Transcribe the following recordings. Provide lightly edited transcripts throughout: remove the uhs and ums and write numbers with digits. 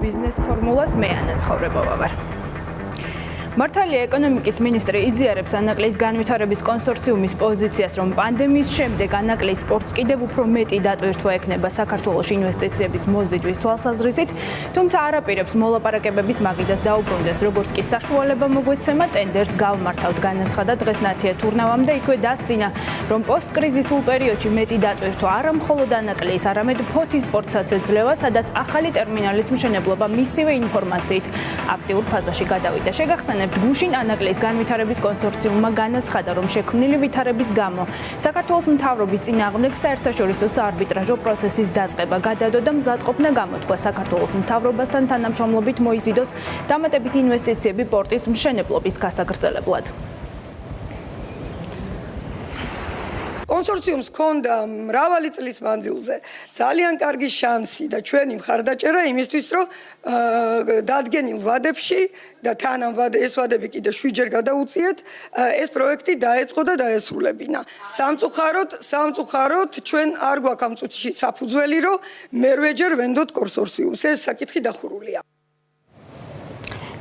ბიზნეს ფორმულას მე ანაცხოვრებობა ვარ. მართალია ეკონომიკის მინისტრი იზიარებს ანაკლის განვითარების კონსორციუმის პოზიციას, რომ პანდემიის შემდეგ ანაკლის სპორტს კიდევ უფრო მეტი დატვირთვა ექნება საქართველოში ინვესტიციების მოზიდვის თვალსაზრისით, თუმცა არაპირებს მოლაპარაკებების მაგიდას დაუბრუნდეს, როგორც კი საშუალება მოგვეცემა ტენდერს გავმართავთ, განაცხადა დღეს ნათია თურნავამ და იქვე დასძინა, რომ პოსტკრიზისულ პერიოდში მეტი დატვირთვა არა მხოლოდ ანაკლის, არამედ ფოთის სპორტსაც ეძლევა, სადაც ახალი ტერმინალის მშენებლობა მისივე ინფორმაციით აქტიურ ფაზაში გადავიდა. შეგახსენებთ, გუშინ ანაკლის განვითარების კონსორციუმმა განაცხადა, რომ შექმნილი ვითარების გამო საქართველოს მთავრობის წინააღმდეგ საერთაშორისო საარბიტრაჟო პროცესის დაწყება გადადო და მზადყოფნა გამოთქვა საქართველოს მთავრობასთან თანამშრომლობით მოიზიდოს დამატებითი ინვესტიციები პორტის მშენებლობის გასაგრძელებლად. კონსორციუმს ჰქონდა მრავალი წლის მანძილზე ძალიან კარგი შანსი და ჩვენი მხარდაჭერა იმისთვის, რომ დადგენილ ვადებში და თან ამ ეს ვადები კიდე 7 ჯერ გადაუწიეთ, ეს პროექტი დაეწყო და დაესრულებინა. სამწუხაროდ ჩვენ არ გვაქვს ამ წუთში საფუძველი, რომ მერვეჯერ ვენდოთ კონსორციუმს. ეს საკითხი დახურულია.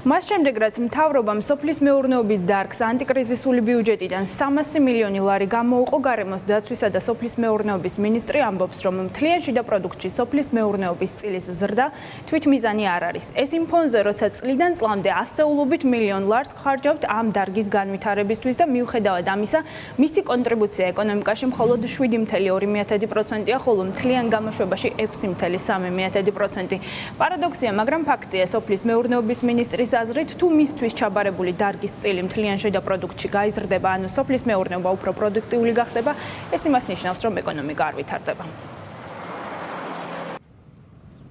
მას შემდეგ, რაც მთავრობამ სოფლის მეურნეობის დარგს ანტიკრიზისული ბიუჯეტიდან 300 მილიონი ლარი გამოუყო, გარემოს დაცვისა და სოფლის მეურნეობის მინისტრი ამბობს, რომ მთლიან შიდა პროდუქტში სოფლის მეურნეობის წილის ზრდა თვითმიზანი არ არის. ეს იმ ფონზე, როცა წლიდან წლამდე ასეულობით მილიონ ლარს ხარჯავთ ამ დარგის განვითარებისთვის და მიუხედავად ამისა, მისი კონტრიბუცია ეკონომიკაში მხოლოდ 7.2%-ია, ხოლო მთლიან გამოშვებაში 6.3%. პარადოქსია, მაგრამ ფაქტია, სოფლის მეურნეობის მინისტრის აზრით, თუ მისთვის ჩაბარებული დარგის წილი მთლიან შიდა პროდუქტში გაიზრდება, ანუ სოფლის მეურნეობა უფრო პროდუქტიული გახდება, ეს იმას ნიშნავს, რომ ეკონომიკა არ ვითარდება.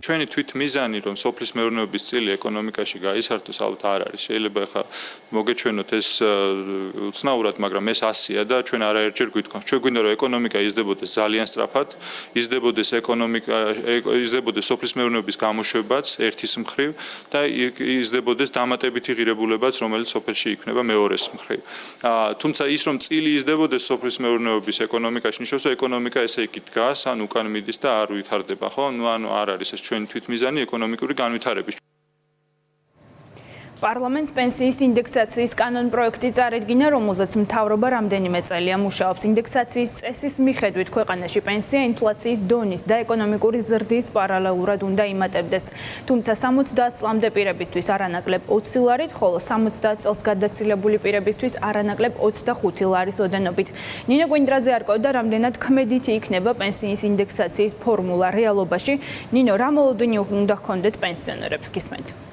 ჩვენი თვითმიზანი, რომ სოფლის მეურნეობის წილი ეკონომიკაში გაისართოს, ალბათ არ არის. შეიძლება ახლა მოგეჩვენოთ ეს უცნაურად, მაგრამ ეს 100-ია და ჩვენ არაერთჯერ გვითხოვთ. ჩვენ გვინდა, რომ ეკონომიკა იზრდებოდეს ძალიან სწრაფად, იზრდებოდეს სოფლის მეურნეობის გამოშვებაც ერთის მხრივ და იზრდებოდეს დამატებითი ღირებულებაც, რომელიც სოფელში იქნება მეორეს მხრივ. თუმცა ის, რომ წილი იზრდებოდეს სოფლის მეურნეობის ეკონომიკაში, ნიშნავს, რომ ეკონომიკა ესე იგი დგას, ან უკან მიდის და არ ვითარდება, ხო? ანუ არ არის ეს ჩვენი თვითმიზანი ეკონომიკური განვითარების. პარლამენტს პენსიის ინდექსაციის კანონპროექტი წარედგინა, რომელზეც მთავრობა რამდენიმე წელია მუშაობს. ინდექსაციის წესის მიხედვით ქვეყანაში პენსია ინფლაციის დონის და ეკონომიკური ზრდის პარალელურად უნდა იმატებდეს. თუმცა 70 წლამდე პირებისთვის არანაკლებ 20 ლარით, ხოლო 70 წელს გადაცილებული პირებისთვის არანაკლებ 25 ლარის ოდენობით. ნინო გვინდრაძე არკვევდა, რამდენად ქმედითი იქნება პენსიის ინდექსაციის ფორმულა რეალობაში. ნინო, რა მოლოდინი უნდა ჰქონდეთ პენსიონერებს, გისმენთ?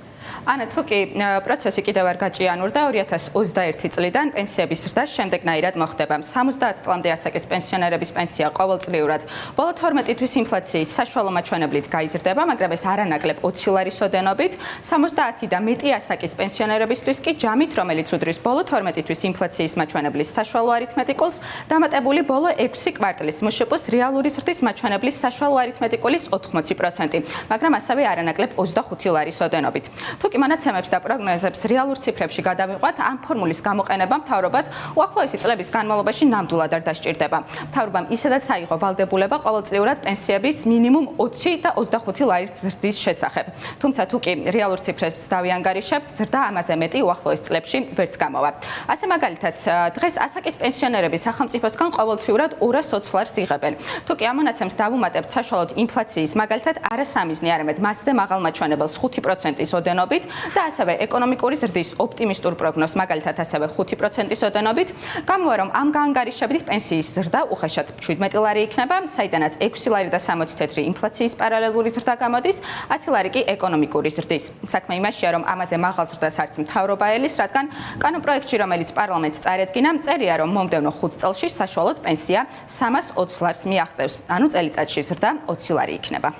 ანა, თუ კი პროცესი კიდევ არ გაჭიანურდა 2021 წლიდან პენსიების ზრდა შემდეგნაირად მოხდება. 70 წლამდე ასაკის პენსიონერების პენსია ყოველწლიურად ბოლო 12 თვის ინფლაციის საშუალო მაჩვენებლით გაიზრდება, მაგრამ ეს არანაკლებ 20 ლარის ოდენობით. 70 და მეტი ასაკის პენსიონერებისთვის კი ჯამით, რომელიც უდრის ბოლო 12 თვის ინფლაციის მაჩვენებლის საშუალო არითმეტიკულს, დამატებული ბოლო 6 კვარტლის მშპ-ს რეალური ზრდის მაჩვენებლის საშუალო არითმეტიკულის 80%, მაგრამ ასევე არანაკლებ 25 ლარის ოდენობით. თუ კი მონაცემებს და პროგნოზებს რეალურ ციფრებში გადავიყვათ, ამ ფორმულის გამოყენება მთავრობას უახლოესი წლების განმავლობაში ნამდვილად არ დასჭირდება. მთავრობამ ისედაც აიღო ვალდებულება ყოველწლიურად პენსიების მინიმუმ 20 და 25 ლარის ზრდის შესახებ. თუმცა თუ კი რეალურ ციფრებს დავიანგარიშებთ, ზრდა ამაზე მეტი უახლოეს წლებში ვერც გამოვა. ასე მაგალითად, დღეს ასაკით პენსიონერები სახელმწიფოსგან ყოველთვიურად 220 ლარს იღებენ. თუ კი ამ მონაცემს დავუმატებთ საშუალოდ ინფლაციის, მაგალითად, არა სამიზნე, არამედ მასზე მაღალ მაჩვენებელს 5%-ის ოდენობით და ასევე ეკონომიკური ზრდის ოპტიმისტურ პროგნოზს, მაგალითად ასევე 5%-ის ოდენობით, გამოვა, რომ ამ გაანგარიშებით პენსიის ზრდა უხეშად 17 ლარი იქნება, საიდანაც 6 ლარი და 60 თეთრი ინფლაციის პარალელური ზრდა გამოდის, 10 ლარი კი ეკონომიკური ზრდის. საქმე იმაშია, რომ ამაზე მაღალ ზრდას არც მთავრობა ელის, რადგან კანონპროექტში, რომელიც პარლამენტს წარედგინა, წერია, რომ მომდევნო 5 წელში საშუალოდ პენსია 320 ლარს მიაღწევს, ანუ წელიწადში ზრდა 20 ლარი იქნება.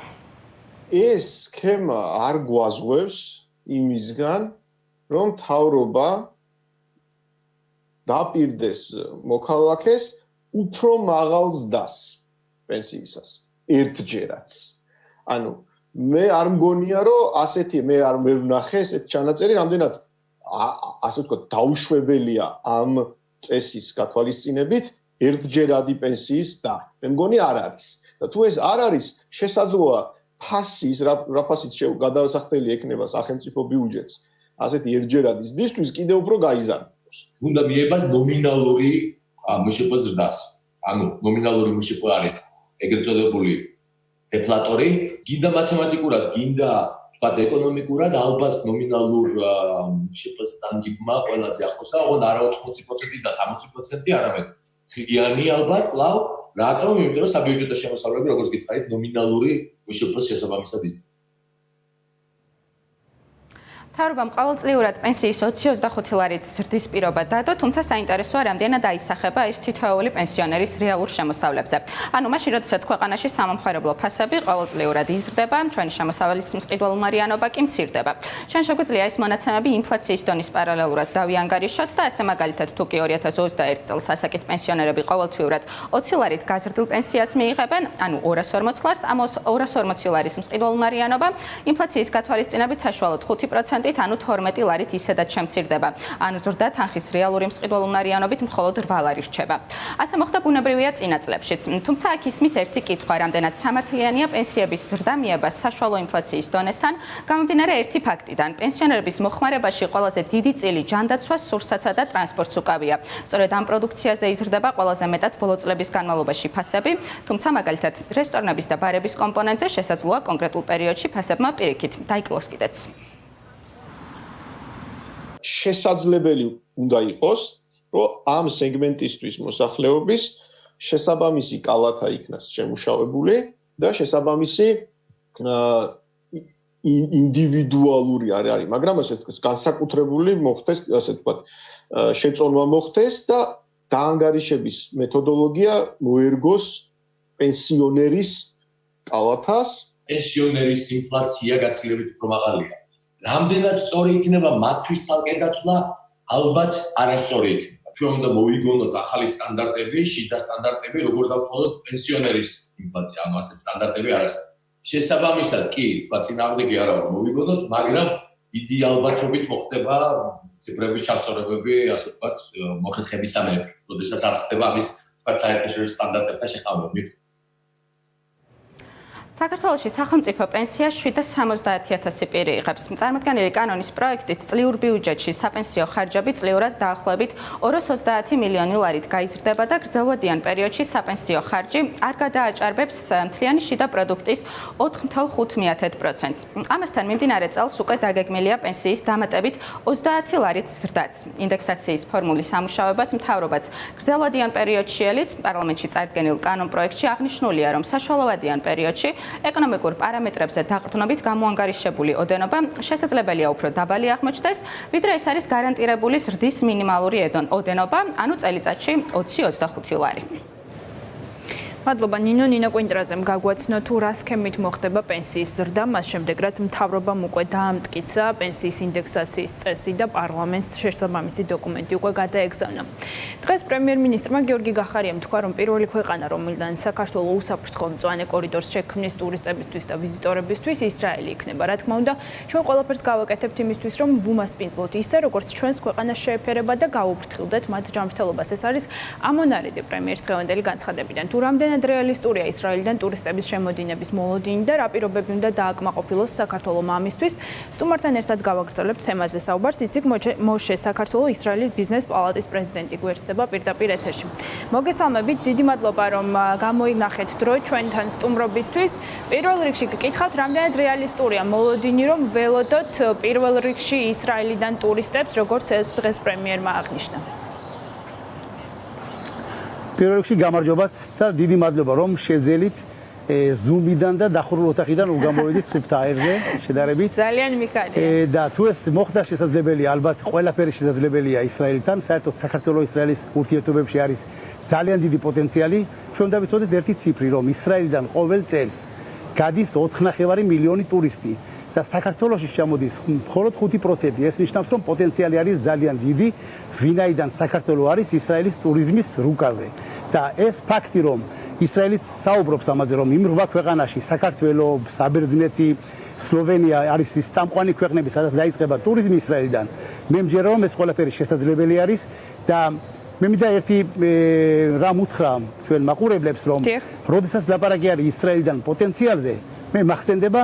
ეს სქემა არ გვაზღვევს იმისგან, რომ მთავრობა დაპირდეს მოქალაქეს უფრო მაღალ ზრდას პენსიისას ერთჯერაც. ანუ მე არ მგონია, რომ ასეთი მე არ ვნახე ესეთ ჩანაწერი, რამდენად ასე ვთქვათ, დაუშვებელია ამ წესის გათვალისწინებით ერთჯერადი პენსიის და მე მგონი არ არის. და თუ ეს არ არის, შესაძლოა ფასის რა ფასით გადასახდელი ექნება სახელმწიფო ბიუჯეტს ასეთი ერთჯერადი ზრდისთვის კიდევ უფრო გაიზარდოს. უნდა მიებას ნომინალური მშპ-ს ზრდას. ანუ ნომინალური მშპ არის ეგრეთ წოდებული დეფლატორი, გინდა მათემატიკურად, გინდა თქვა ეკონომიკურად, ალბათ ნომინალურ მშპ-სთან გიბმა ყველაზე ახლოსა, ოღონდ არა 80% და 60%, არამედ თლიანი ალბათ კлау. რატომ? იმიტომ რომ საბიუჯეტო შემოსავლები, როგორც გითხარით, ნომინალური მშპ-ს შესაბამისად იზრდება. მთავრობამ ყოველწლიურად პენსიის 20-25 ლარით ზრდის პირობა დადო, თუმცა საინტერესოა, რამდენად აისახება ეს თითოეული პენსიონერის რეალურ შემოსავლებზე. ანუ მაშინ, როდესაც ქვეყანაში სამომხმარებლო ფასები ყოველწლიურად იზრდება, ჩვენი შემოსავლის მყიდველმარიანობა კი მცირდება. ჩვენ შეგვიძლია ეს მონაცემები ინფლაციის დონის პარალელურად დავიანგარიშოთ და ესე მაგალითად, თუ კი 2021 წელს ასაკით პენსიონერები ყოველთვიურად 20 ლარით გაზრდილ პენსიას მიიღებენ, ანუ 240 ლარს, ამ 240 ლარის მყიდველმარიანობა ინფლაციის გათვალისწინებით საშუალოდ 5%, ანუ 12 ლარით ისედაც შემცირდება. ანუ ზრდა თანხის რეალური მყიდველმარიანობით მხოლოდ 8 ლარი რჩება. ასე მოხდა ბუნებრივია წინა წლებშიც. თუმცა აქ ისმის ერთი კითხვა, რამდენად სამართლიანია პენსიების ზრდა მიებას საშუალო ინფლაციის დონესთან, გამომდინარე ერთი ფაქტიდან. პენსიონერების მოხმარებაში ყველაზე დიდი წილი ჯანდაცვას, სურსათსა და ტრანსპორტს უკავია. სწორედ ამ პროდუქციაზე იზრდება ყველაზე მეტად ბოლო წლების განმავლობაში ფასები, თუმცა მაგალითად რესტორნების და ბარების კომპონენტზე შესაძლოა კონკრეტულ პერიოდში ფასებმა პირიქით დაიკლოს კიდეც. შესაძლებელი უნდა იყოს, რომ ამ სეგმენტისთვის მოსახლეობის შესაბამისი კალათა იქნას შემუშავებული და შესაბამისი ინდივიდუალური არის, მაგრამ ასე ვთქვათ, განსაკუთრებული მოხდეს, ასე ვთქვათ, შეწონვა მოხდეს და დაანგარიშების მეთოდოლოგია მოერგოს პენსიონერის კალათას. პენსიონერის ინფლაცია გაცილებით უფრო მაღალია. რამდენად სწორი იქნება მათთვის ცალკე დაცვა, ალბათ არასწორი იქნება. ჩვენ უნდა მოვიგონოთ ახალი სტანდარტები, შიდა სტანდარტები, როგორ დავხოლოთ პენსიონერის ინფლაცია, ანუ ასეთ სტანდარტები არ არის. შესაბამისად კი, თქვა წინააღმდეგი არა ვარ მოვიგონოთ, მაგრამ დიდი ალბათობით მოხდება ციფრების ჩასწორებები, ასე ვთქვათ, მოხერხებისამებრ, როდესაც არ ხდება ამის, თქვა საერთაშორისო სტანდარტებთან შეხამება. საქართველოში სახელმწიფო პენსიას 770.000 პირი იღებს. წარმოდგენილი კანონის პროექტით წლიურ ბიუჯეტში საპენსიო ხარჯები წლიურად დაახლოებით 230 მილიონი ლარით გაიზრდება და გრძელვადიან პერიოდში საპენსიო ხარჯი არ გადააჭარბებს მთლიანი შიდა პროდუქტის 4.5%-ს. ამასთან მიმდინარე წელს უკვე დაგეგმილია პენსიის დამატებით 30 ლარით ზრდაც. ინდექსაციის ფორმულის ამუშავებას მთავრობაც გრძელვადიან პერიოდში ელის. პარლამენტში წარდგენილ კანონ პროექტში აღნიშნულია, რომ საშუალოვადიან პერიოდში ეკონომიკურ პარამეტრებზე დაყრდნობით გამოანგარიშებული ოდენობა შესაძლებელია უფრო დაბალი აღმოჩნდეს, ვიდრე ეს არის გარანტირებული ზრდის მინიმალური ოდენობა, ანუ წელიწადში 20-25 ლარი. მადლობა ნინო კვინტრაძემ გაგვაცნო თუ რა სქემით მოხდება პენსიის ზრდა, მას შემდეგ რაც მთავრობამ უკვე დაამტკიცა პენსიის ინდექსაციის წესი და პარლამენტს შესაბამისი დოკუმენტი უკვე გადაეგზავნა. დღეს პრემიერ-მინისტრმა გიორგი გახარიამ თქვა, რომ პირველი ქვეყანა, რომელიდან საქართველოს უსაფრთხო მწვანე კორიდორს შექმნის ტურისტებისთვის და ვიზიტორებისთვის ისრაელი იქნება. რა თქმა უნდა, ჩვენ ყველაფერს გავაკეთებთ იმისთვის, რომ ვუმასპინძლოთ ისე, როგორც ჩვენს ქვეყანას შეეფერება და გავუფრთხილდეთ მათ ჯანმრთელობას. ეს არის ამონარიდი პრემიერის დღევანდელი განცხადებიდან. თუ რამდენად რეალისტურია ისრაელიდან ტურისტების შემოდინების მოლოდინი და რა პირობები უნდა დააკმაყოფილოს საქართველოს ამისთვის. სტუმართან ერთად გავაგრძელებთ თემაზე საუბარს. იციგ მოშე საქართველოს ისრაელის ბიზნეს პალატის პრეზიდენტი გვერდება პირდაპირ ეთერში. მოგესალმებით, დიდი მადლობა რომ გამოინახეთ დრო ჩვენთან სტუმრობისთვის. პირველ რიგში გკითხავთ, რამდენად რეალისტურია მოლოდინი, რომ ველოდოთ პირველ რიგში ისრაელიდან ტურისტებს, როგორც ეს დღეს პრემიერმა აღნიშნა. პირველ რიგში გამარჯობათ და დიდი მადლობა რომ შეძელით ზუმიდან და დახურულ ოთახიდან უგამოვედით სუფთა აირზე შედარებით. ძალიან მიხარია. და თუ ეს მოხდა შესაძლებელია, ალბათ ყველაფერი შესაძლებელია ისრაელთან, საერთოდ საქართველოს ისრაელის ურთიერთობებში არის ძალიან დიდი პოტენციალი. ჩვენ უნდა ვიცოდეთ ერთი ციფრი, რომ ისრაელიდან ყოველ წელს გადის 4.5 მილიონი ტურისტი. და საქართველოში ჩამოდის მხოლოდ 5%. ეს ნიშნავს, რომ პოტენციალი არის ძალიან დიდი, ვინაიდან საქართველო არის ისრაელის ტურიზმის რუკაზე. და ეს ფაქტი, რომ ისრაელიც საუბრობს ამაზე, რომ იმ 8 ქვეყანაში საქართველო, საბერძნეთი, სლოვენია არის ის წამყვანი ქვეყნები, სადაც დაიწყება ტურიზმი ისრაელიდან. მე მჯერა, რომ ეს ყველაფერი შესაძლებელი არის და მე მინდა ერთი რამ უთხრა ჩვენ მაყურებლებს, რომ როდესაც ლაპარაკი არის ისრაელიდან პოტენციალზე, მე მახსენდება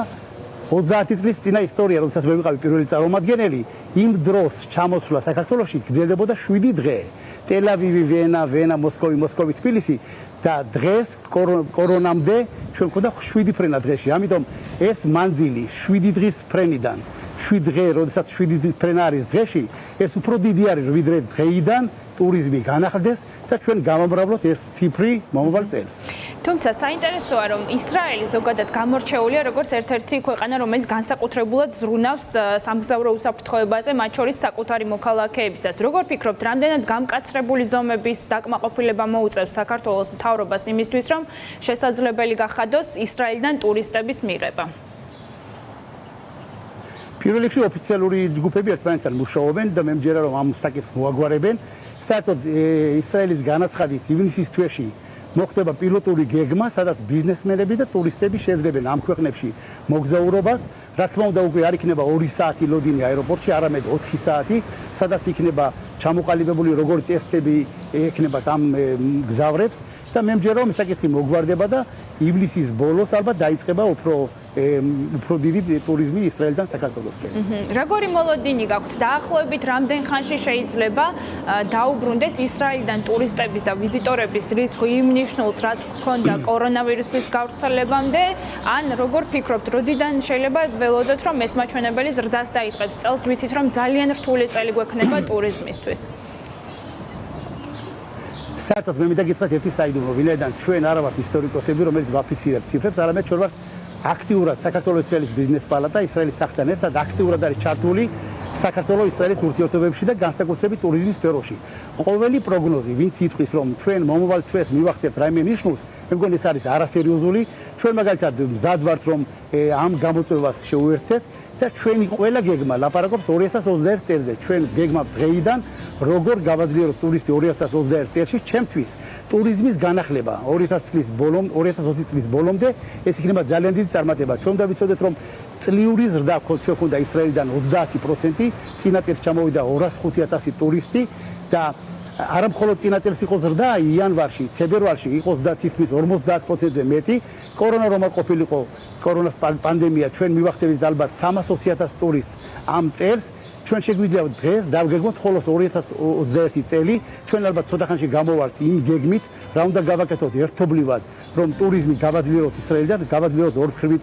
30 წლის წინა ისტორია, როდესაც მე ვიყავი პირველი წარმომადგენელი, იმ დროს ჩამოსვლა საქართველოში გრძელდებოდა 7 დღე. ტელ-ავივი, ვენა, მოსკოვი, თბილისი და დღეს კორონამდე ჩვენ გვქონდა 7 ფრენა დღეში. ამიტომ ეს მანძილი 7 დღის ფრენიდან 7 დღე, როდესაც 7 ფრენა არის დღეში, ეს უფრო დიდი არის ვიდრე დღეიდან ტურიზმი განახლდეს და ჩვენ გამომრავლოთ ეს ციფრი მომავალ წელს. თუმცა საინტერესოა, რომ ისრაელი ზოგადად გამორჩეულია როგორც ერთ-ერთი ქვეყანა, რომელიც განსაკუთრებულად ზრუნავს სამგზავრო უსაფრთხოებაზე, მათ შორის საკუთარი მოქალაქეებისაც. როგორ ფიქრობთ, რამდენად გამკაცრებული ზომების დაკმაყოფილება მოუწევს საქართველოს მთავრობას იმისთვის, რომ შესაძლებელი გახადოს ისრაელიდან ტურისტების მიღება? პირველ რიგში ოფიციალური ჯგუფები ერთმანეთთან მუშაობენ და მე მჯერა რომ ამ საკითხს მოაგვარებენ. საერთოდ ისრაელის განაცხადით ივნისის თვეში მოხდება პილოტური გეგმა, სადაც ბიზნესმენები და ტურისტები შეძლებენ ამ ქვეყნებში მოგზაურობას. რა თქმა უნდა, უკვე არ იქნება 2 საათი ლოდინი აეროპორტში, არამედ 4 საათი, სადაც იქნება ჩამოყალიბებული როგორი ტესტები ექნებათ ამ მგზავრებს და მე მჯერა რომ საკითხი მოგვარდება და ივლისის ბოლოს ალბათ დაიწყება უფრო დიდი ტურიზმი ისრაელიდან საქართველოსკენ. როგორი მოლოდინი გაქვთ? დაახლოებით რამდენ ხანში შეიძლება დაუბრუნდეს ისრაელიდან ტურისტების და ვიზიტორების რიცხვი იმ ნიშნულს, რაც ჰქონდა კორონავირუსის გავრცელებამდე? ან როგორ ფიქრობთ, როდიდან შეიძლება ველოდოთ, რომ ეს მაჩვენებელი ზრდას დაიწყებს? წელს ვიცით, რომ ძალიან რთული წელი გვექნება ტურიზმისთვის. საერთოდ მე მინდა გითხრათ ერთი საიდუმლო, ვინაიდან ჩვენ არა ვართ ისტორიკოსები, რომელიც ვაფიქსირებთ ციფრებს, არამედ ჩვენ ვართ აქტიურად საქართველოს ისრაელის ბიზნეს პალატა ისრაელის სახთან ერთად აქტიურად არის ჩართული საქართველოს ისრაელის ურთიერთობებში და განსაკუთრებით ტურიზმის სფეროში. ყოველი პროგნოზი, ვინც ითქვის, რომ ჩვენ მომავალ თვეს მივახცევთ რაიმე ნიშნულს, მე მგონი ეს არის არასერიოზული. ჩვენ მაგალითად მზად ვართ, რომ ამ გამოწვევას შევუერთდეთ და ჩვენი ყველა გეგმა ლაპარაკობს 2021 წელზე. ჩვენ გეგმავთ დღეიდან როგორ გავაძლიეროთ ტურისტი 2021 წელში. ჩემთვის ტურიზმის განახლება 2020 წლის ბოლომდე ეს იქნება ძალიან დიდი წარმატება. ჩვენ უნდა ვიცოდეთ, რომ წლიური ზრდა ჩვენ ქონდა ისრაელიდან 30%, წინა წელს ჩამოვიდა 205,000 ტურისტი და არა მხოლოდ წინა წელს იყო ზრდა, იანვარში, თებერვალში იყო ზრდა თითქმის 50%-ზე მეტი. კორონა რომ არ ყოფილიყო, კორონას პანდემია, ჩვენ მივახცევით ალბათ 320,000 ტურისტს ამ წელს. ჩვენ შეგვიძლია დღეს დავგეგმოთ ხოლოს 2021 წელი. ჩვენ ალბათ ცოტა ხანში გამოვართ იმ გეგმით, რა უნდა გავაკეთოთ ერთობლივად, რომ ტურიზმი გავაძლიეროთ ისრაელიდან, გავაძლიეროთ ორმხრივი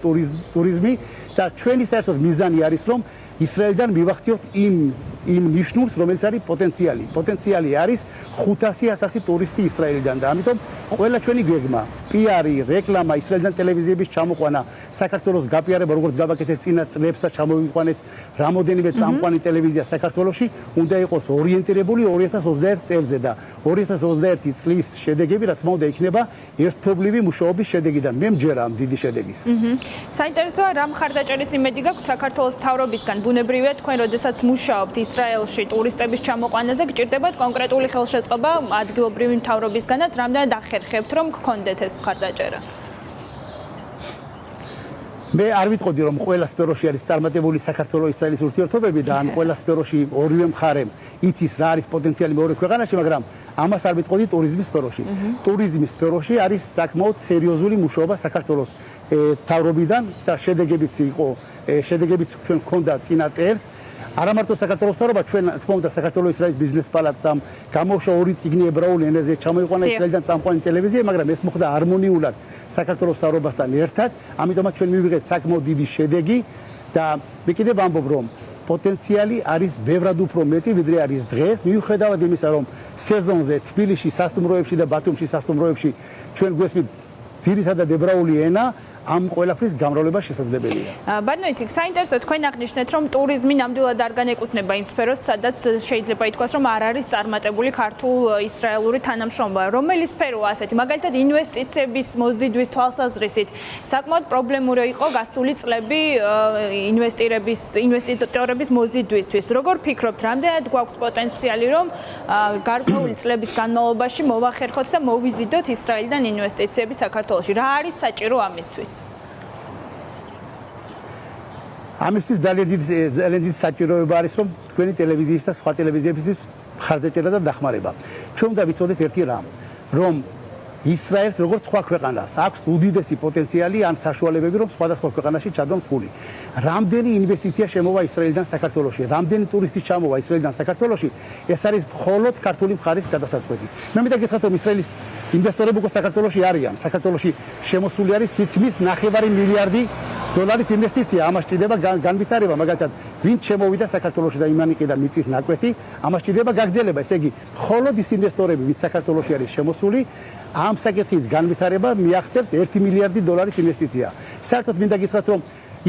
ტურიზმი და ჩვენი საერთოდ მიზანი არის, რომ ისრაელიდან მივახციოთ იმ ნიშნულს, რომელიც არის პოტენციალი. პოტენციალი არის 500,000 ტურისტი ისრაელიდან და ამიტომ ყველა ჩვენი გეგმა, პიარი, რეკლამა, ისრაელიდან ტელევიზიების ჩამოყვანა, საქართველოს გაპიარება, როგორც გავაკეთეთ წინა წლებს და ჩამოვიყვანეთ რამოდენიმე წამყვანი ტელევიზია საქართველოში, უნდა იყოს ორიენტირებული 2021 წელზე და 2021 წლის შედეგები, რა თქმა უნდა, იქნება ერთობლივი მუშაობის შედეგიდან. მე მჯერა ამ დიდი შედეგის. საინტერესოა, რა მხარდაჭერის იმედი გაქვთ საქართველოს მთავრობისგან? ბუნებრივია, თქვენ როდესაც მუშაობთ ისრაელში ტურისტების ჩამოყვანაზე, გჭირდებათ კონკრეტული ხელშეწყობა ადგილობრივი მთავრობისგანაც, რამდენად ახერხებთ, რომ გქონდეთ ეს მხარდაჭერა? მე არ ვიტყოდი, რომ ყველა სფეროში არის წარმატებული საქართველოს-ისრაელის ურთიერთობები და ან ყველა სფეროში ორივე მხარემ იცის რა არის პოტენციალი მეორე ქვეყანაში, მაგრამ ამას არ ვიტყოდი ტურიზმის სფეროში. ტურიზმის სფეროში არის საკმაოდ სერიოზული მუშაობა საქართველოს მთავრობიდან და შედეგებიც ჩვენ გვქონდა წინა წელს. არა მარტო საქართველოს მთავრობა, ჩვენ თქმა უნდა საქართველოს ისრაელის ბიზნეს პალატამ გამოუშვა 2 წიგნი ებრაული ენაზე, ჩამოიყვანა ისრაელიდან წამყვანი ტელევიზია, მაგრამ ეს მოხდა ჰარმონიულად საქართველოს მთავრობასთან ერთად. ამიტომაც ჩვენ მივიღეთ საკმაოდ დიდი შედეგი და მე კიდევ ვამბობ, რომ პოტენციალი არის ბევრად უფრო მეტი, ვიდრე არის დღეს. მიუხედავად იმისა, რომ სეზონზე თბილისში სასტუმროებში და ბათუმში სასტუმროებში ჩვენ გვესმით ძირითადად ებრაული ენა, ამ ყველაფრის გამრავლება შესაძლებელია. ბატონო იცი, საინტერესო თქვენ აღნიშნეთ, რომ ტურიზმი ნამდვილად არ განეკუთვნება იმ სფეროს, სადაც შეიძლება ითქვას, რომ არ არის წარმატებული ქართულ-ისრაელური თანამშრომლობა. რომელი სფეროა ასეთი? მაგალითად, ინვესტიციების მოზიდვის თვალსაზრისით საკმაოდ პრობლემური იყო გასული წლები ინვესტიტორების მოზიდვისთვის. როგორ ფიქრობთ, რამდენად გვაქვს პოტენციალი, რომ გარკვეული წლების განმავლობაში მოვახერხოთ და მოვიზიდოთ ისრაელიდან ინვესტიციები საქართველოში? რა არის საჭირო ამისთვის? ამისთვის ძალიან დიდი საჭიროება არის, რომ თქვენი ტელევიზიის და სხვა ტელევიზიების მხარდაჭერა და დახმარება. ჩვენ უნდა ვიცოდეთ ერთი რამ, რომ ისრაელს როგორც სხვა ქვეყანას აქვს უდიდესი პოტენციალი ან საშუალებები რომ სხვადასხვა ქვეყანაში ჩადონ ფული. რამდენი ინვესტიცია შემოვა ისრაელიდან საქართველოში, რამდენი ტურისტი ჩამოვა ისრაელიდან საქართველოში, ეს არის მხოლოდ ქართული მხარის გადასაწყვეტი. მე მინდა გითხრათ რომ ისრაელის ინვესტორები უკვე საქართველოში არიან. საქართველოში შემოსული არის თითქმის 9 მილიარდი დოლარის ინვესტიცია. ამას ჭირდება განვითარება, მაგალითად, ვინც შემოვიდა საქართველოში და იმან იყიდა მიწის ნაკვეთი, ამას ჭირდება გაგრძელება. ესე იგი, მხოლოდ ის ინვესტორები, ვინც საქართველოში არის შემოსული, ამ საკითხის განვითარება მიაღწევს 1 მილიარდი დოლარის ინვესტიცია. საერთოდ მინდა გითხრათ რომ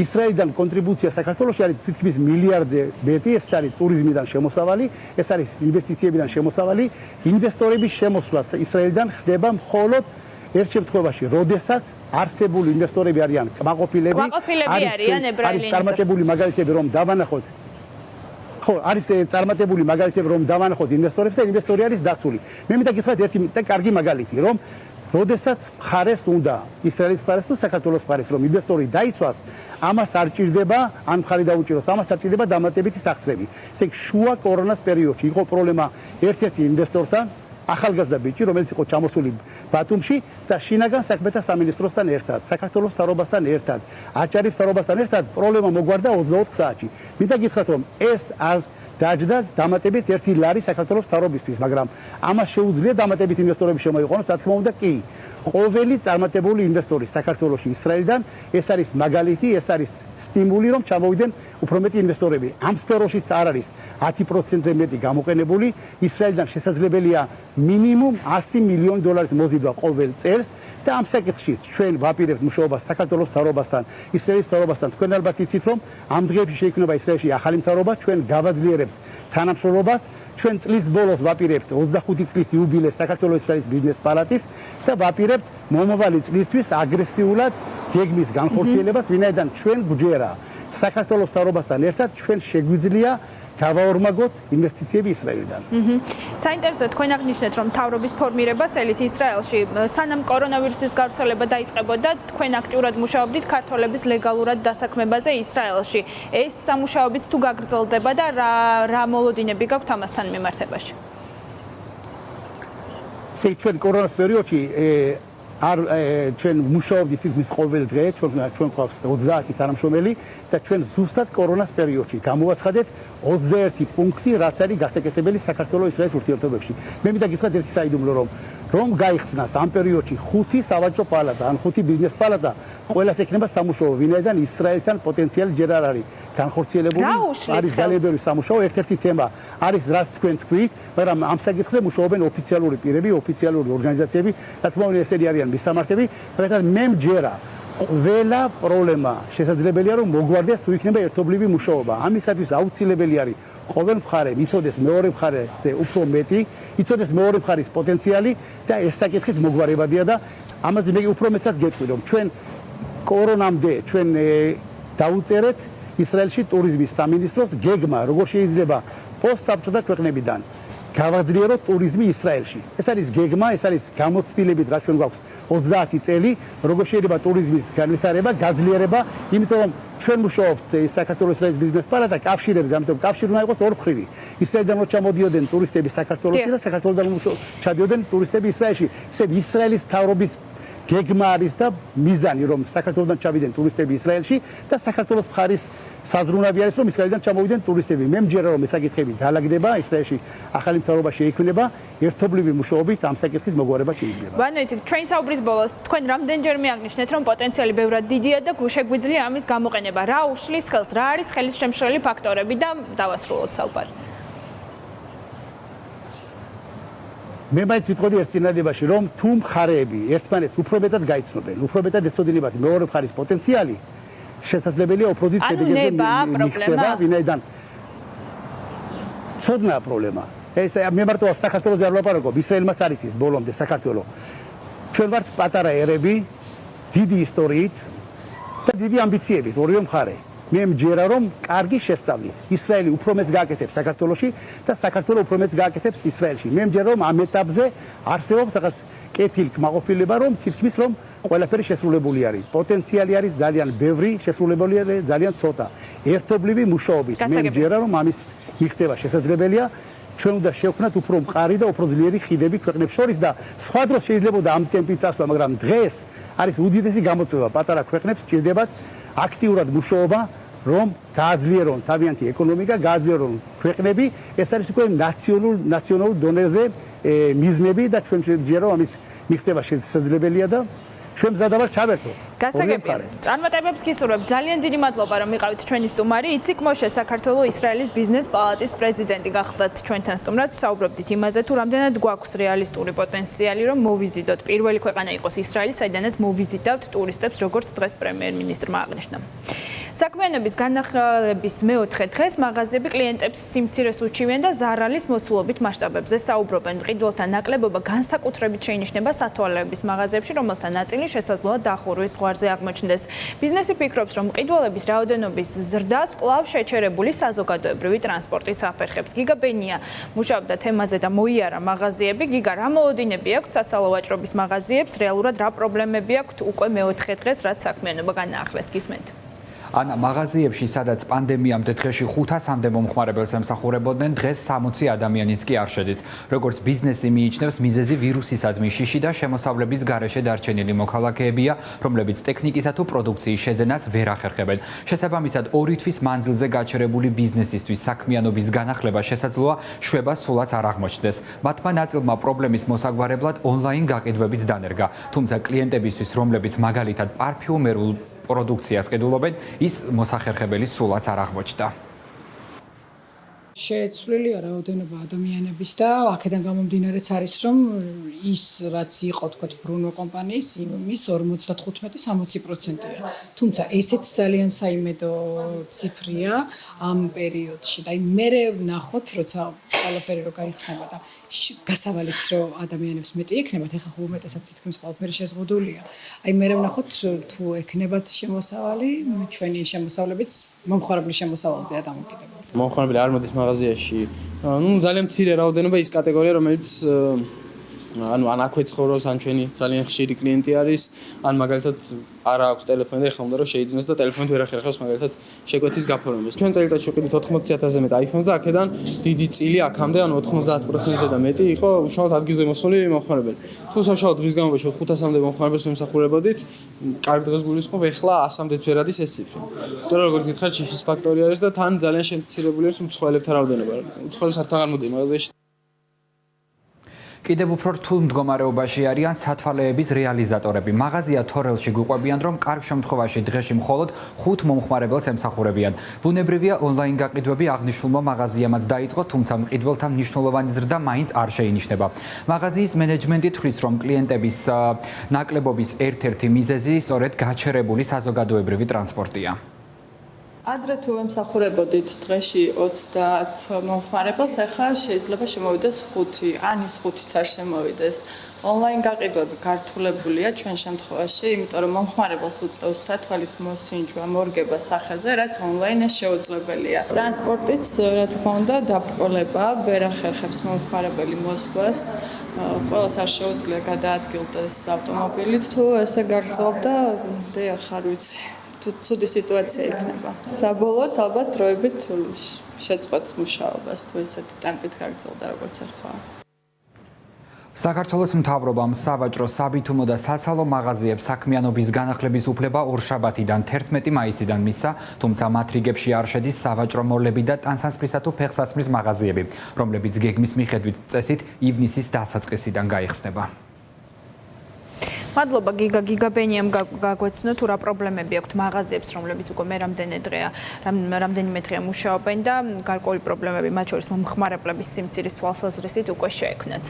ისრაელიდან კონტრიბუცია საქართველოში არის თითქმის მილიარდზე მეტი, ეს არის ტურიზმიდან შემოსავალი, ეს არის ინვესტიციებიდან შემოსავალი, ინვესტორების შემოსვლა ისრაელიდან ხდება მხოლოდ ერთ შემთხვევაში, როდესაც არსებული ინვესტორები არიან კმაყოფილები, არის წარმატებული მაგალითები რომ დავანახოთ. ხო, არის წარმატებული მაგალითები რომ დავანახოთ ინვესტორებს და ინვესტორი არის დაცული. მე მინდა გითხრათ ერთი და კარგი მაგალითი, რომ როდესაც მხარეს უნდა ისრაელის მხარეს თუ საქართველოს მხარეს რომ ინვესტორი დაიცვას, ამას არ ჭირდება ან მხარი დაუჭიროს, ამას არ ჭირდება დამატებითი სახსრები. ესე იგი, შუა კორონას პერიოდში იყო პრობლემა ერთ-ერთი ინვესტორთან, ახალგაზრდა ბიჭი, რომელიც იყო ჩამოსული ბათუმში და შინაგან საქმეთა სამინისტროსთან ერთად, საქართველოს მთავრობასთან ერთად, აჭარის მთავრობასთან ერთად პრობლემა მოგვარდა 24 საათში. მინდა გითხრათ, რომ ეს არ დაჯდა დამატებით 1 ლარი საქართველოს მთავრობისთვის, მაგრამ ამას შეუძლია დამატებით ინვესტორები შემოიყვანოს, რა თქმა უნდა, კი. ყოველი წარმატებული ინვესტორი საქართველოში ისრაელიდან, ეს არის მაგალითი, ეს არის სტიმული, რომ ჩამოვიდნენ უფრო მეტი ინვესტორები. ამ სფეროშიც არ არის 10%-ზე მეტი გამოყენებული, ისრაელიდან შესაძლებელია მინიმუმ 100 მილიონი დოლარის მოზიდვა ყოველ წელს და ამ საკითხშიც ჩვენ ვაპირებთ მუშაობას საქართველოს მთავრობასთან, ისრაელის მთავრობასთან. თქვენ ალბათ იცით, რომ ამ დღეებში შეიქმნება ისრაელში ახალი მთავრობა, ჩვენ გავაძლიერებთ თანამშრომლობას. ჩვენ წლის ბოლოს ვაპირებთ 25 წლის იუბილეს საქართველოს-ისრაელის ბიზნეს პალატის და ვაპირებთ მომავალი წლისთვის აგრესიულად გეგმის განხორციელებას, ვინაიდან ჩვენ გვჯერა საქართველოს მთავრობასთან ერთად ჩვენ შეგვიძლია გავაორმაგოთ ინვესტიციები ისრაელიდან. საინტერესო, თქვენ აღნიშნეთ, რომ მთავრობის ფორმირება სელით ისრაელში სანამ კორონავირუსის გავრცელება დაიწყებოდა, თქვენ აქტიურად მუშაობდით ქართველების ლეგალურად დასაქმებაზე ისრაელში. ეს სამუშაოებიც თუ გაგრძელდება და რა მოლოდინები გაქვთ ამასთან მიმართებაში? ჩვენ კორონას პერიოდში ჩვენ მუშაობდით თითქმის ყოველ დღე, ჩვენ გვყავს 30 თანამშრომელი და ჩვენ ზუსტად კორონას პერიოდში გამოვაცხადეთ 21 პუნქტი, რაც არის გასაკეთებელი საქართველოს-ისრაელის ურთიერთობებში. მე მინდა გითხრათ ერთი საიდუმლო, რომ გაიხსნას ამ პერიოდში 5 სავაჭრო პალატა, ან 5 ბიზნეს პალატა, ყველას ექნება სამუშაო, ვინაიდან ისრაელთან პოტენციალი ჯერ არ არის განხორციელებული, არის ძალიან ბევრი სამუშაო. ერთ-ერთი თემა არის, რაც თქვენ თქვით, მაგრამ ამ საკითხზე მუშაობენ ოფიციალური პირები, ოფიციალური ორგანიზაციები, რა თქმა უნდა, ესენი არიან მისამართები, მაგრამ მე მჯერა ყველა პრობლემა შესაძლებელია რომ მოგვარდეს თუ იქნება ერთობლივი მუშაობა. ამისათვის აუცილებელი არის ყოველ მხარემ იცოდეს მეორე მხარეზე უფრო მეტი, იცოდეს მეორე მხარის პოტენციალი და ეს საკითხიც მოგვარებადია და ამაზე მე უფრო მეცად გეტყვი რომ ჩვენ კორონამდე ჩვენ დაუწერეთ ისრაელში ტურიზმის სამინისტროს გეგმა, როგორ შეიძლება პოსტსაბჭოთა ქვეყნებიდან გავაძლიეროთ ტურიზმი ისრაელში. ეს არის გეგმა, ეს არის გამოცდილებით, რაც ჩვენ გვაქვს 30 წელი, როგორ შეიძლება ტურიზმის განვითარება, გაძლიერება, იმიტომ რომ ჩვენ მუშაობთ საქართველოს-ისრაელის ბიზნეს პალატა კავშირებზე, ამიტომ კავშირი უნდა იყოს ორმხრივი. ისრაელიდან ჩამოდიოდნენ ტურისტები საქართველოში და საქართველოსდან ჩადიოდნენ ტურისტები ისრაელში. ისე ისრაელის მთავრობის გეგმა არის და მიზანი რომ საქართველოსდან ჩავიდნენ ტურისტები ისრაელში და საქართველოს მხარის საზრუნავი არის რომ ისრაელიდან ჩამოვიდნენ ტურისტები. მე მჯერა რომ ეს საკითხები დაალაგდება, ისრაელში ახალი მთავრობა შეიქმნება, ერთობლივი მუშაობით ამ საკითხის მოგვარება შეიძლება. ბანო, იცით, ჩვენ საუბრის ბოლოს თქვენ რამდენჯერმე აღნიშნეთ რომ პოტენციალი ბევრად დიდია და შეგვიძლია ამის გამოყენება. რა უშლის ხელს, რა არის ხელისშემშლელი ფაქტორები და დავასრულოთ საუბარი. მე მაინც ვიტყოდი ერთ წინადადებაში, რომ თუ მხარეები ერთმანეთს უფრო მეტად გაიცნობენ, უფრო მეტად ეცოდინებათ მეორე მხარის პოტენციალი, შესაძლებელია უფრო დიდ შედეგებზე მიღწევა, ვინაიდან ცოდნა პრობლემა. ეს მე მარტო საქართველოზე არ ვლაპარაკობ, ისრაელმაც არ იცის ბოლომდე საქართველო. ჩვენ ვართ პატარა ერები, დიდი ისტორიით და დიდი ამბიციებით, ორივე მხარე. მე მჯერა რომ კარგი შესწავლით. ისრაელი უფრო მეც გააკეთებს საქართველოში და საქართველო უფრო მეც გააკეთებს ისრაელში. მე მჯერა რომ ამ ეტაპზე არსებობს რაღაც კეთილი კმაყოფილება, რომ თითქმის რომ ყველაფერი შესრულებული არის. პოტენციალი არის ძალიან ბევრი, შესრულებული არის ძალიან ცოტა. ერთობლივი მუშაობით. მე მჯერა რომ ამის მიღწევა შესაძლებელია. ჩვენ უნდა შევქმნათ უფრო მყარი და უფრო ძლიერი ხიდები ქვეყნებს შორის და სხვა დროს შეიძლებოდა ამ ტემპით წასვლა, მაგრამ დღეს არის უდიდესი გამოწვევა პატარა ქვეყნებს ჭირდებათ აქტიურად მუშაობა, რომ გააძლიერონ თავიანთი ეკონომიკა, გააძლიერონ ქვეყნები, ეს არის უკვე ნაციონალურ დონეზე მიზნები და ჩვენ შეგვიძლია რომ ამის მიღწევა შესაძლებელია და ჩვენ მზად ვართ ჩავერთოთ. გასაგებია. წარმატებებს გისურვებთ. ძალიან დიდი მადლობა რომ იყავით ჩვენი სტუმარი. იცი კმოშე საქართველოს-ისრაელის ბიზნეს პალატის პრეზიდენტი გახდათ ჩვენთან სტუმრად. საუბრობდით იმაზე თუ რამდენად გვაქვს რეალისტური პოტენციალი რომ მოვიზიდოთ. პირველი ქვეყანა იყოს ისრაელი, საიდანაც მოვიზიდავთ ტურისტებს, როგორც დღეს პრემიერ-მინისტრმა აღნიშნა. საქმიანობის განახლების მეოთხე დღეს მაღაზიები კლიენტებს სიმცირეს უჩივენ და ზარალის მოცულობით მასშტაბებზე საუბრობენ. მყიდველთა ნაკლებობა განსაკუთრებით შეინიშნება სათვალეების მაღაზიებში, რომელთა ნაწილი შესაძლოა დახურვის ზღვარზე აღმოჩნდეს. ბიზნესი ფიქრობს, რომ მყიდველების რაოდენობის ზრდას კვლავ შეჩერებული საზოგადოებრივი ტრანსპორტიც აფერხებს. გიგა ბენია მუშაობდა თემაზე და მოიარა მაღაზიები. გიგა, რა მოოდინები აქვთ საცალო ვაჭრობის მაღაზიებს? რეალურად რა პრობლემები აქვთ უკვე მეოთხე დღეს, რაც საქმიანობა განაახლეს? გისმენთ? ანა მაღაზიებში, სადაც პანდემიამდე დღეში 500-მდე მომხმარებელს ემსახურებოდნენ, დღეს 60 ადამიანიც კი არ შედის. როგორც ბიზნესი მიიჩნევს, მიზეზი ვირუსისადმი შიში და შემოსავლების გარეშე დარჩენილი მოქალაქეებია, რომლებიც ტექნიკისა თუ პროდუქციის შეძენას ვერ ახერხებენ. შესაბამისად, 2 თვის მანძილზე გაჩერებული ბიზნესისთვის საქმიანობის განახლება შესაძლოა შვება სულაც არ აღმოჩნდეს. მათმა ნაწილმა პრობლემის მოსაგვარებლად ონლაინ გაყიდვებიც დანერგა. თუმცა კლიენტებისთვის, რომლებიც მაგალითად პარფიუმერულ პროდუქციას ყიდულობენ, ის მოსახერხებელი სულაც არ აღმოჩნდა. შეცვლილია რაოდენობა ადამიანების და აქედან გამომდინარეც არის რომ ის რაც იყო თქო ბრუნო კომპანიის იმის 55-60%-ია. თუმცა ესეც ძალიან საიმედო ციფრია ამ პერიოდში. და მე ვნახოთ როცა ყველაფერი რო გაიხსნება და გასავალიც რომ ადამიანებს მეტი ექნებათ, ეხლა ხო უმეტესად თითქმის ყველაფერი შეზღუდულია. მე ვნახოთ თუ ექნებათ შემოსავალი, ჩვენი შემოსავლებიც მომხმარებლის შემოსავალზეა დამოკიდებული. მომხმარებელი არ მოდის მაღაზიაში. ძალიან მცირე რაოდენობა ის კატეგორია, რომელიც ან აქვე ცხოვრობს, ან ჩვენი ძალიან ხშირი კლიენტი არის, ან მაგალითად არ აქვს ტელეფონი და ეხლა უნდა რომ შეიძინოს და ტელეფონით ვერ ახერხებს მაგალითად შეკვეთის გაფორმებას. ჩვენ წელიწადში ვყიდით 80,000-ზე მეტ iPhone-ს და აქედან დიდი წილი აქამდე ან 90%-ზე და მეტი იყო უშუალოდ ადგილზე მოსული მომხმარებელი. თუ საშუალო დღის განმავლობაში 500-მდე მომხმარებელს ემსახურებოდით, კარგ დღეს გულისხმობ, ეხლა 100-მდეც ვერ ადის ეს ციფრი. იმიტომ რომ როგორც გითხარით, შიშის ფაქტორი არის და თან ძალიან შემცირებული არის მცხოვრებთა რაოდენობა. მცხოვრები საერთოდ არ მოდი მაღაზიაში. კიდევ უფრო რთულ მდგომარეობაში არიან სათვალეების რეალიზატორები. მაღაზია თორელში გვიყვებიან, რომ კარგ შემთხვევაში დღეში მხოლოდ 5 მომხმარებელს ემსახურებიან. ბუნებრივია ონლაინ გაყიდვები აღნიშნულმა მაღაზიამაც დაიწყო, თუმცა მყიდველთა მნიშვნელოვანი ზრდა მაინც არ შეინიშნება. მაღაზიის მენეჯმენტი თვლის, რომ კლიენტების ნაკლებობის ერთ-ერთი მიზეზი სწორედ გაჩერებული საზოგადოებრივი ტრანსპორტია. ადრე თუ ემსახურებოდით დღეში 30 მომხმარებელს, ახლა შეიძლება შემოვიდეს 5, ან ის 5-იც არ შემოვიდეს. ონლაინ გაყიდვები გართულებულია ჩვენ შემთხვევაში, იმიტომ რომ მომხმარებელს უწევს სათვალის მოსინჯვა, მორგება სახეზე, რაც ონლაინ ეს შეუძლებელია. ტრანსპორტიც, რა თქმა უნდა, დაბრკოლება, ვერ ახერხებს მომხმარებელი მოსვლას. ყველას არ შეუძლია გადაადგილდეს ავტომობილით, თუ ესე გაგრძელდა, დიახ, არ ვიცი. ცუდი სიტუაცია იქნება. საბოლოოდ ალბათ დროებით შეწყვეტს მუშაობას, თუ ესეთი ტემპით გაგრძელდა როგორც ახლა. საქართველოს მთავრობამ სავაჭრო, საბითუმო და საცალო მაღაზიებს საქმიანობის განახლების უფლება ორშაბათიდან 11 მაისიდან მისცა, თუმცა მათ რიგებში არ შედის სავაჭრო მოლები და ტანსაცმლისა თუ ფეხსაცმლის მაღაზიები, რომლებიც გეგმის მიხედვით წესით ივნისის დასაწყისიდან გაიხსნება. მადლობა გიგა ბენიამ გაგვეცნო თუ რა პრობლემები აქვთ მაღაზიებს, რომლებიც უკვე მე რამდენიმე დღეა მუშაობენ და გარკვეული პრობლემები, მათ შორის მომხმარებლების სიმცირის თვალსაზრისით უკვე შეექმნათ.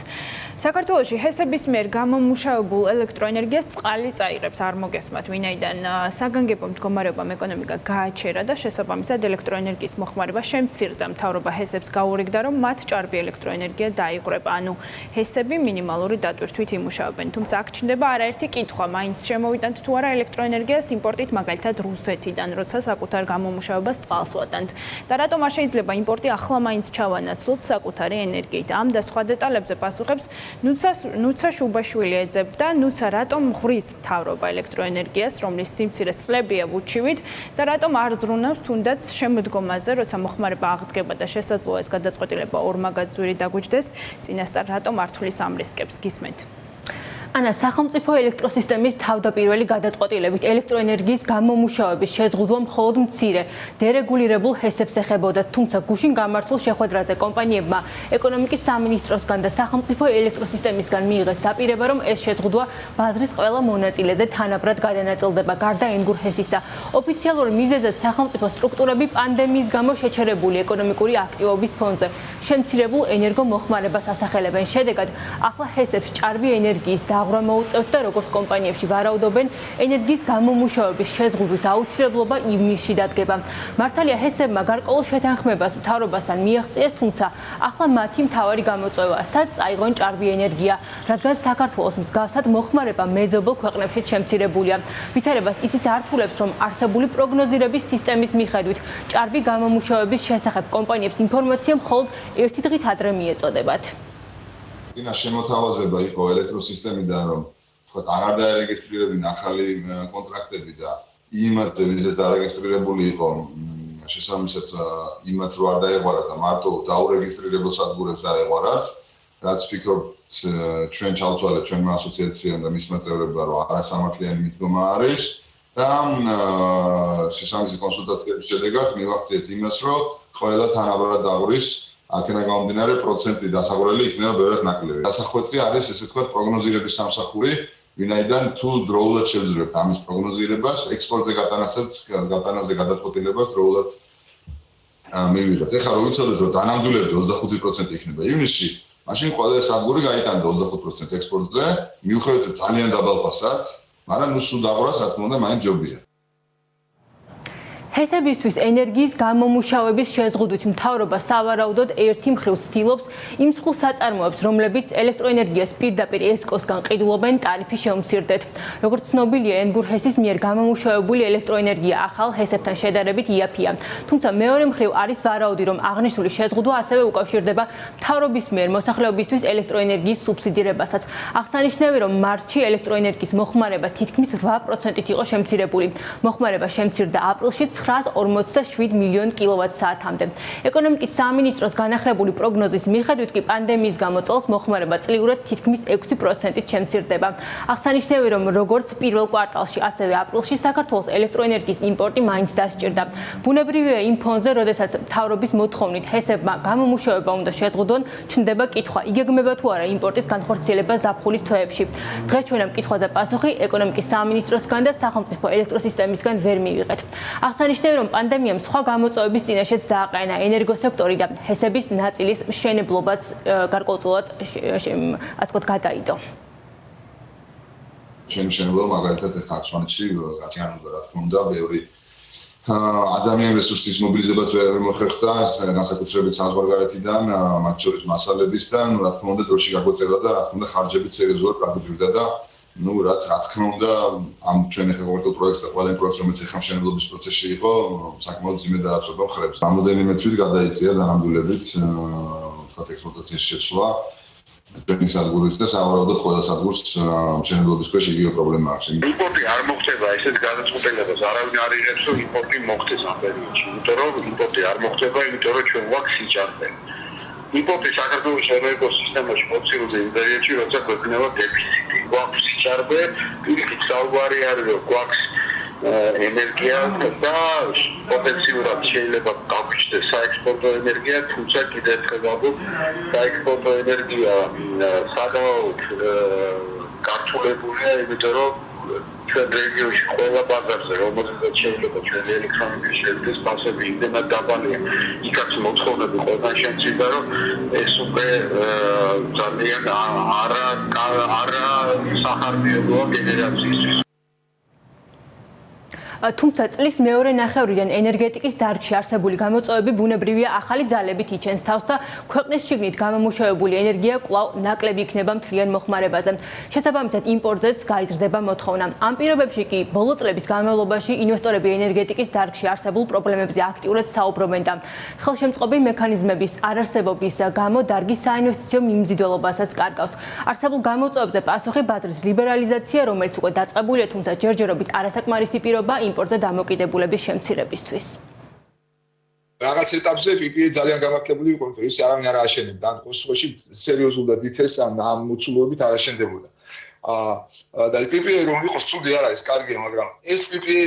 საქართველოში ჰესების მიერ გამომუშავებულ ელექტროენერგიას წყალი წაიღებს, არ მოგესმათ, ვინაიდან საგანგებო მდგომარეობამ ეკონომიკა გააჩერა და შესაბამისად ელექტროენერგიის მოხმარება შემცირდა. მთავრობა ჰესებს გაურიგდა, რომ მათ ჭარბი ელექტროენერგია დაიყრება, ანუ ჰესები მინიმალური დატვირთვით იმუშავებენ. თუმცა აქ ჩნდება არაერთი ერთი კითხვა, მაინც შემოვიტანთ თუ არა ელექტროენერგიას იმპორტით მაგალითად რუსეთიდან, როცა საკუთარ გამომუშავებას წყალს ვატანთ. და რატომ არ შეიძლება იმპორტი ახლა მაინც ჩავანაცვლოთ საკუთარი ენერგიით? ამ და სხვა დეტალებზე პასუხებს ნუცა შუბაშვილი ეძებ და ნუცა რატომ ღრის მთავრობა ელექტროენერგიას, რომლის სიმცირეს წლებია ვუჩივით და რატომ არ ზრუნავს თუნდაც შემოდგომაზე, როცა მოხმარება აღდგება და შესაძლოა ეს გადაწყვეტილება ორმაგად ძვირი დაგუჯდეს, წინასწარ რატომ არ თulis ამ რისკებს გისმენთ? ანა, სახელმწიფო ელექტროსისტემის თავდაპირველი გადაწყვეტილებით ელექტროენერგიის გამომუშავების შეზღუდვა მხოლოდ მცირე დერეგულირებულ ჰესებს ეხებოდა, თუმცა გუშინ გამართულ შეხვედრაზე კომპანიებმა ეკონომიკის სამინისტროსგან და სახელმწიფო ელექტროსისტემისგან მიიღეს დაპირება, რომ ეს შეზღუდვა ბაზრის ყველა მონაწილეზე თანაბრად გადანაწილდება. გარდა ენგურ ჰესისა, ოფიციალურ მიზეზად სახელმწიფო სტრუქტურები პანდემიის გამო შეჩერებული ეკონომიკური აქტივობის ფონზე შემცირებულ ენერგომოხმარებას ასახელებენ. შედეგად, ახლა ჰესებს ჭარბი ენერგიის დაღვრა მოუწევთ და როგორც კომპანიებში ვარაუდობენ, ენერგიის გამომუშავების შეზღუდვის აუცილებლობა ივნისში დადგება. მართალია ჰესებმა გარკვეულ შეთანხმებას მთავრობასთან მიაღწიეს, თუმცა ახლა მათი მთავარი გამოწვევა, სად წაიღონ ჭარბი ენერგია, რადგან საქართველოს მსგავსად მოხმარება მეზობელ ქვეყნებშიც შემცირებულია. ვითარებას ისიც ართულებს, რომ არსებული პროგნოზირების სისტემის მიხედვით ჭარბი გამომუშავების შესახებ კომპანიებს ინფორმაცია მხოლოდ ერთი დღით ადრე მიეწოდებათ. წინა შემოთავაზება იყო ელექტროსისტემიდან, რომ თქვა აღარ დაერეგისტრირებინა ახალი კონტრაქტები და იმათზე ვისაც დარეგისტრირებული იყო, შესაბამისად იმათ რო არ დაეღვარა და მარტო დაურეგისტრირებულ სადგურებს დაეღვარათ, რაც ვფიქრობთ ჩვენ ჩავთვალეთ ჩვენმა ასოციაციამ და მისმა წევრებმა, რომ არასამართლიანი მიდგომა არის და შესაბამისი კონსულტაციების შედეგად მივახციეთ იმას, რომ ყველა თანაბრად დაღვრის აქედან გამომდინარე პროცენტი დასაყრელი იქნება ბევრად ნაკლები. დასახვეწი არის ესე ვთქვათ პროგნოზირების სამსახური, ვინაიდან თუ დროულად შევძლებთ ამის პროგნოზირებას, ექსპორტზე გატანაზე გადაწყვეტილებას დროულად მივიღებთ. ეხლა რო ვიცოდეთ, რომ დანამდვილებით 25% იქნება ივნისში, მაშინ ყველა სადგური გაიტანდა 25% ექსპორტზე, მიუხედავად ძალიან დაბალ ფასად, მაგრამ ნუ სულ დაღვრას რა თქმა უნდა მაინც ჯობია. ჰესებისთვის ენერგიის გამომუშავების შეზღუდვით მთავრობა სავარაუდოდ ერთი მხრივ ცდილობს იმ მსხვილ საწარმოებს, რომლებიც ელექტროენერგიას პირდაპირ ესკოსგან ყიდულობენ ტარიფის შემცირდეთ. როგორც ცნობილია, ენგურ ჰესის მიერ გამომუშავებული ელექტროენერგია ახალ ჰესებთან შედარებით იაფია. თუმცა მეორე მხრივ არის ვარაუდი, რომ აღნიშნული შეზღუდვა ასევე უკავშირდება მთავრობის მიერ მოსახლეობისთვის ელექტროენერგიის სუბსიდირებასაც. აღსანიშნავია, რომ მარტში ელექტროენერგიის მოხმარება თითქმის 8%-ით იყო შემცირებული. მოხმარება შემცირდა აპრილში 947 მილიონ კილოვატ-საათამდე. ეკონომიკის სამინისტროს განახლებული პროგნოზის მიხედვით კი პანდემიის გამო წელს მოხმარება წლიურად თითქმის 6%-ით შემცირდება. აღსანიშნავია, რომ როგორც პირველ კვარტალში, ასევე აპრილში საქართველოს ელექტროენერგიის იმპორტი მაინც დასჭირდა. ბუნებრივია იმ ფონზე, როდესაც მთავრობის მოთხოვნით ჰესებმა გამომუშავება უნდა შეზღუდონ, ჩნდება კითხვა, იგეგმება თუ არა იმპორტის განხორციელება ზაფხულის თვეებში. დღეს ჩვენ ამ კითხვაზე პასუხი ეკონომიკის სამინისტროსგან და სახელმწიფო ელექტროსისტემისგან ვერ მივიღეთ. აღსანიშნავია, რომ პანდემიამ სხვა გამოწვევების წინაშეც დააყენა ენერგოსექტორი და ჰესების ნაწილის მშენებლობაც გარკვეულწილად ასე ვთქვათ გადაიდო. ჩვენ მშენებლობა მაგალითად ხალხში გაჭიანურდა, რა თქმა უნდა, ბევრი ადამიანის რესურსის მობილიზებაც ვერ მოხერხდა, განსაკუთრებით საზღვარგარეთიდან, მათ შორის მასალებისგან, რა თქმა უნდა, დროში გაგვეწელა და რა თქმა უნდა, ხარჯები სერიოზულად გაგვიძვირდა და ну, რაც რა თქმა უნდა, ამ ჩვენ ახლა კონკრეტულ პროექტს და ყველა პროექტს, რომელიც ახლა მშენებლობის პროცესში იყო, საკმაოდ ძიმე დააწובה ხრებს. რამოდენიმე თვით გადაიწია დანამდვილებით, თქვათ ექსპლუატაციის შეცვლა ჩვენი სადგურის და სავარაუდოდ ყველა სადგურს მშენებლობის ქვეშ იგივე პრობლემა აქვს. იმპორტი არ მოხდება, ესეთ გადაწყვეტილებას არავინ არ იღებს, რომ იმპორტი მოხდეს ამ პერიოდში. იმიტომ რომ იმპორტი არ მოხდება, იმიტომ რომ ჩვენ გვაქვს სიჭარბე. იმპორტი საქართველოს ენერგოსისტემაში მოცილული იმ პერიოდში, როცა გვექნება დეფიციტი. გვაქვს სიჭარბე, პირიქით საუბარი არის, რომ გვაქვს ენერგია და პოტენციურად შეიძლება გავჩნდეს საექსპორტო ენერგია, თუმცა კიდევ ხებავთ საექსპორტო ენერგია საკმაოდ გართულებულია, იმიტომ რომ ჩვენ რეგიონში ყველა ბაზარზე, რომელზეც შეიძლება ჩვენი ელექტრონიკის შეძლის ფასები იმდენად დაბალია, იქაც მოთხოვნები ყველგან შემცირდა, რომ ეს უკვე ძალიან არა სახარბიელოა გენერაციისთვის. თუმცა წლის მეორე ნახევრიდან ენერგეტიკის დარგში არსებული გამოწვევები ბუნებრივია ახალი ძალებით იჩენს თავს და ქვეყნის შიგნით გამომუშავებული ენერგია კვლავ ნაკლები იქნება მთლიან მოხმარებაზე. შესაბამისად იმპორტზეც გაიზრდება მოთხოვნა. ამ პირობებში კი ბოლო წლების განმავლობაში ინვესტორები ენერგეტიკის დარგში არსებულ პრობლემებზე აქტიურად საუბრობენ და ხელშემწყობი მექანიზმების არარსებობის გამო დარგის საინვესტიციო მიმზიდველობასაც კარგავს. არსებულ გამოწვევებზე პასუხი ბაზრის ლიბერალიზაცია, რომელიც უკვე დაწყებულია, თუმცა ჯერჯერობით არასაკმარისი პირობა იმპორტზე დამოკიდებულების შემცირებისთვის. რაღაც ეტაპზე PPA ძალიან გამართლებული იყო, იმიტომ ის არავინ არ აშენებდა. ან ხოსოში სერიოზულ და დითეს ამ მოცულობით არ აშენდებოდა. და PPA რომ იყოს ცუდი არ არის, კარგია, მაგრამ ეს PPA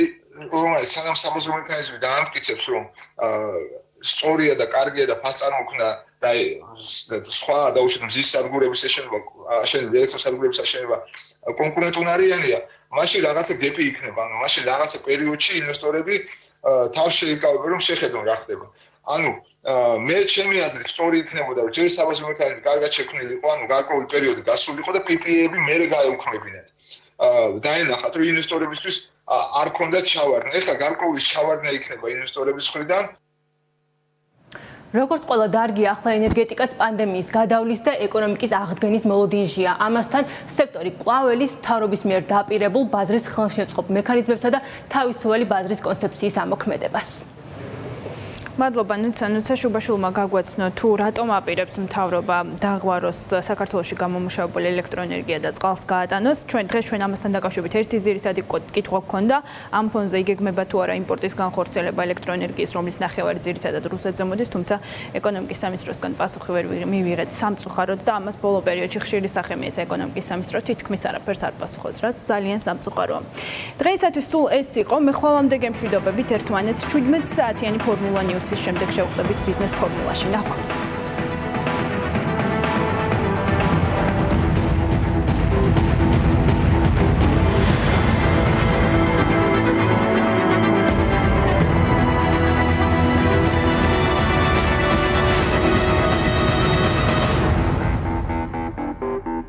რომელიც სანამ სამოზრო მექანიზმი დაამტკიცებს, რომ სწორია და კარგია და ფასწარმოქმნა და სხვა დაუშვათ მზის სადგურების აშენება, ელექტროსადგურების აშენება კონკურენტუნარიანია, მაშინ რაღაცა გეპი იქნება, ანუ მაშინ რაღაცა პერიოდში ინვესტორები თავს შეიკავებენ, რომ შეხედონ რა ხდება. ანუ მე ჩემი აზრით სწორი იქნებოდა, რომ ჯერ საბაზრო მექანიზმი კარგად შექმნილი იყო, ანუ გარკვეული პერიოდი გასულიყო და PPA-ები მერე გაეუქმებინათ. დაენახათ, რომ ინვესტორებისთვის არ ქონდათ ჩავარდნა. ეხლა გარკვეული ჩავარდნა იქნება ინვესტორების მხრიდან. როგორც ყველა დარგი ახლა ენერგეტიკაც პანდემიის გადავლის და ეკონომიკის აღდგენის მოლოდინშია. ამასთან სექტორი კვლავ მთავრობის მიერ დაპირებულ ბაზრის ხელშემწყობ მექანიზმებსა და თავისუფალი ბაზრის კონცეფციის ამოქმედებას. მადლობა ნუცა შუბაშვილმა გაგვაცნო თუ რატომ აპირებს მთავრობა დაღვაროს საქართველოში გამომუშავებული ელექტროენერგია და წყალს გაატანოს. ჩვენ ამასთან დაკავშირებით ერთი ძირითადი კითხვა გქონდა. ამ ფონზე იგეგმება თუ არა იმპორტის განხორციელება ელექტროენერგიის, რომლის ნახევარი ძირითადად რუსეთზე მოდის, თუმცა ეკონომიკის სამინისტროსგან პასუხი ვერ მივიღეთ სამწუხაროდ და ამას ბოლო პერიოდში ხშირი სახე მიეცა ეკონომიკის სამინისტრო თითქმის არაფერს არ პასუხობს, რაც ძალიან სამწუხაროა. დღეისათვის სულ ეს იყო. მე ხვალამდე გემშვიდობებით ერთმანეთს 17 საათიანი ფორმულა ნიუსის შემდეგ შევხვდებით ბიზნეს ფორმულაში. ნახვამდის.